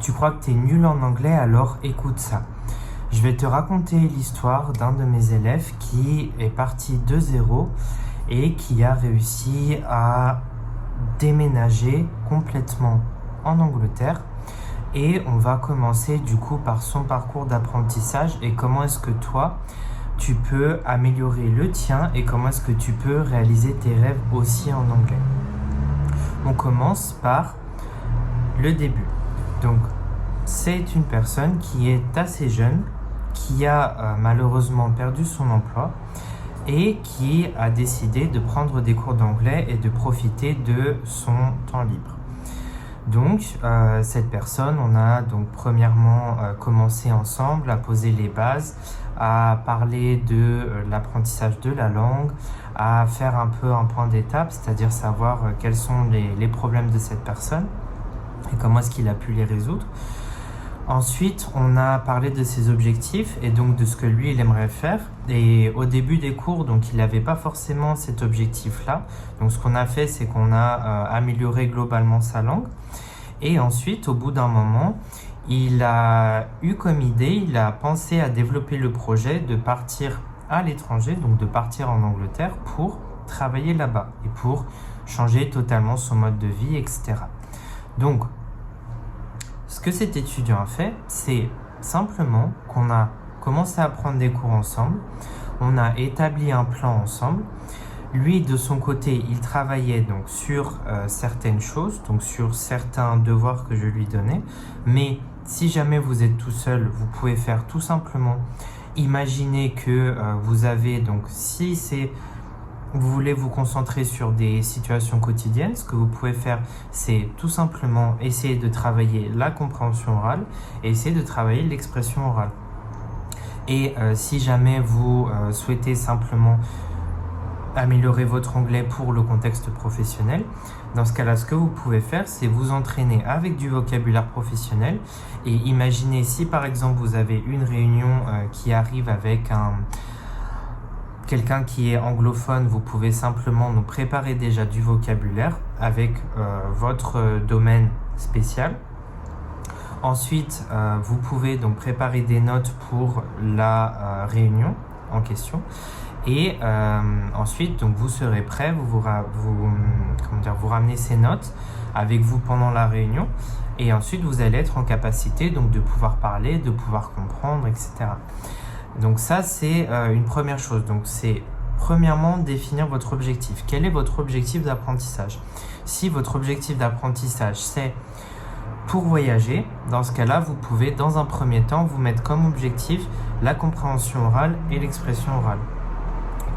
Tu crois que tu es nul en anglais, alors écoute ça. Je vais te raconter l'histoire d'un de mes élèves qui est parti de zéro et qui a réussi à déménager complètement en Angleterre. Et on va commencer du coup par son parcours d'apprentissage et comment est-ce que toi, tu peux améliorer le tien et comment est-ce que tu peux réaliser tes rêves aussi en anglais. On commence par le début. Donc, c'est une personne qui est assez jeune, qui a malheureusement perdu son emploi et qui a décidé de prendre des cours d'anglais et de profiter de son temps libre. Donc, cette personne, on a donc premièrement commencé ensemble à poser les bases, à parler de l'apprentissage de la langue, à faire un peu un point d'étape, c'est-à-dire savoir quels sont les problèmes de cette personne et comment est-ce qu'il a pu les résoudre. Ensuite, on a parlé de ses objectifs et donc de ce que lui, il aimerait faire. Et au début des cours, donc il n'avait pas forcément cet objectif-là. Donc ce qu'on a fait, c'est qu'on a amélioré globalement sa langue. Et ensuite, au bout d'un moment, il a eu comme idée, il a pensé à développer le projet de partir à l'étranger, donc de partir en Angleterre pour travailler là-bas et pour changer totalement son mode de vie, etc. Donc, ce que cet étudiant a fait, c'est simplement qu'on a commencé à prendre des cours ensemble, on a établi un plan ensemble. Lui, de son côté, il travaillait donc sur certaines choses, donc sur certains devoirs que je lui donnais. Mais si jamais vous êtes tout seul, vous pouvez faire tout simplement imaginer que vous avez, donc si vous voulez vous concentrer sur des situations quotidiennes, ce que vous pouvez faire, c'est tout simplement essayer de travailler la compréhension orale et essayer de travailler l'expression orale. Et si jamais vous souhaitez simplement améliorer votre anglais pour le contexte professionnel, dans ce cas-là, ce que vous pouvez faire, c'est vous entraîner avec du vocabulaire professionnel et imaginez si par exemple vous avez une réunion qui arrive avec quelqu'un qui est anglophone, vous pouvez simplement nous préparer déjà du vocabulaire avec votre domaine spécial. Ensuite, vous pouvez donc préparer des notes pour la réunion en question. Et ensuite, donc vous serez prêt, vous ramenez ces notes avec vous pendant la réunion. Et ensuite, vous allez être en capacité donc de pouvoir parler, de pouvoir comprendre, etc. Donc ça, c'est une première chose. Donc c'est premièrement définir votre objectif. Quel est votre objectif d'apprentissage? Si votre objectif d'apprentissage, c'est pour voyager, dans ce cas-là, vous pouvez dans un premier temps vous mettre comme objectif la compréhension orale et l'expression orale.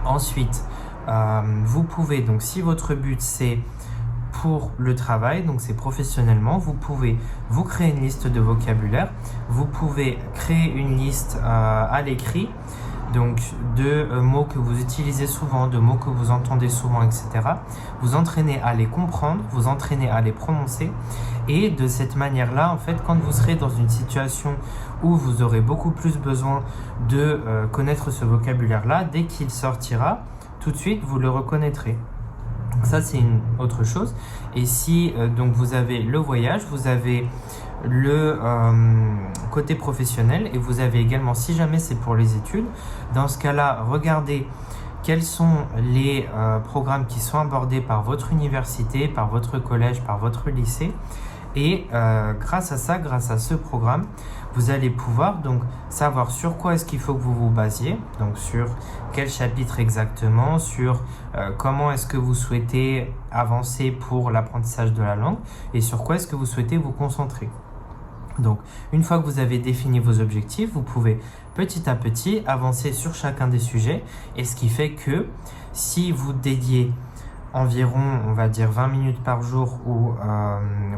Ensuite, vous pouvez, donc si votre but c'est pour le travail, donc c'est professionnellement, vous pouvez vous créer une liste de vocabulaire, vous pouvez créer une liste à l'écrit, donc de mots que vous utilisez souvent, de mots que vous entendez souvent, etc. Vous entraînez à les comprendre, vous entraînez à les prononcer et de cette manière-là, en fait, quand vous serez dans une situation où vous aurez beaucoup plus besoin de connaître ce vocabulaire-là, dès qu'il sortira, tout de suite, vous le reconnaîtrez. Ça, c'est une autre chose. Et si donc vous avez le voyage, vous avez le côté professionnel et vous avez également, si jamais c'est pour les études, dans ce cas-là, regardez quels sont les programmes qui sont abordés par votre université, par votre collège, par votre lycée. Et grâce à ça, grâce à ce programme, vous allez pouvoir donc savoir sur quoi est-ce qu'il faut que vous vous basiez, donc sur quel chapitre exactement, sur comment est-ce que vous souhaitez avancer pour l'apprentissage de la langue et sur quoi est-ce que vous souhaitez vous concentrer. Donc, une fois que vous avez défini vos objectifs, vous pouvez petit à petit avancer sur chacun des sujets et ce qui fait que si vous dédiez environ, on va dire 20 minutes par jour ou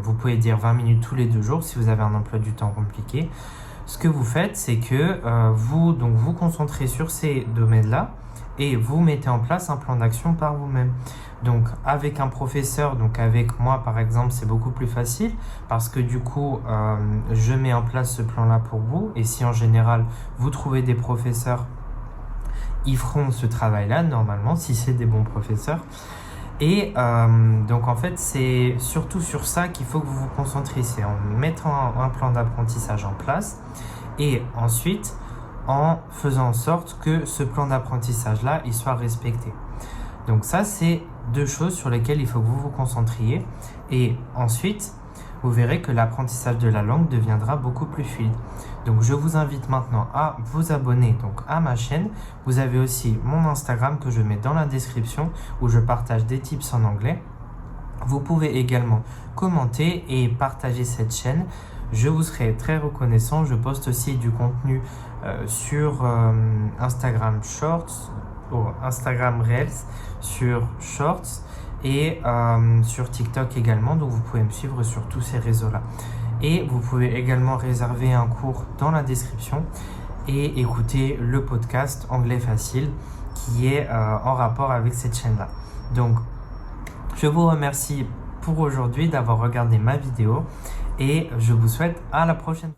vous pouvez dire 20 minutes tous les 2 jours si vous avez un emploi du temps compliqué. Ce que vous faites, c'est que vous concentrez sur ces domaines-là et vous mettez en place un plan d'action par vous-même. Donc avec un professeur, donc avec moi par exemple, c'est beaucoup plus facile parce que du coup, je mets en place ce plan-là pour vous et si en général, vous trouvez des professeurs, ils feront ce travail-là normalement si c'est des bons professeurs. Et donc en fait, c'est surtout sur ça qu'il faut que vous vous concentriez, c'est en mettant un plan d'apprentissage en place et ensuite en faisant en sorte que ce plan d'apprentissage-là, il soit respecté. Donc ça, c'est deux choses sur lesquelles il faut que vous vous concentriez. Et ensuite, vous verrez que l'apprentissage de la langue deviendra beaucoup plus fluide. Donc je vous invite maintenant à vous abonner donc à ma chaîne. Vous avez aussi mon Instagram que je mets dans la description où je partage des tips en anglais. Vous pouvez également commenter et partager cette chaîne. Je vous serai très reconnaissant. Je poste aussi du contenu sur Instagram Shorts, Instagram Reels, sur Shorts et sur TikTok également. Donc vous pouvez me suivre sur tous ces réseaux-là. Et vous pouvez également réserver un cours dans la description et écouter le podcast Anglais Facile qui est en rapport avec cette chaîne-là. Donc, je vous remercie pour aujourd'hui d'avoir regardé ma vidéo et je vous souhaite à la prochaine.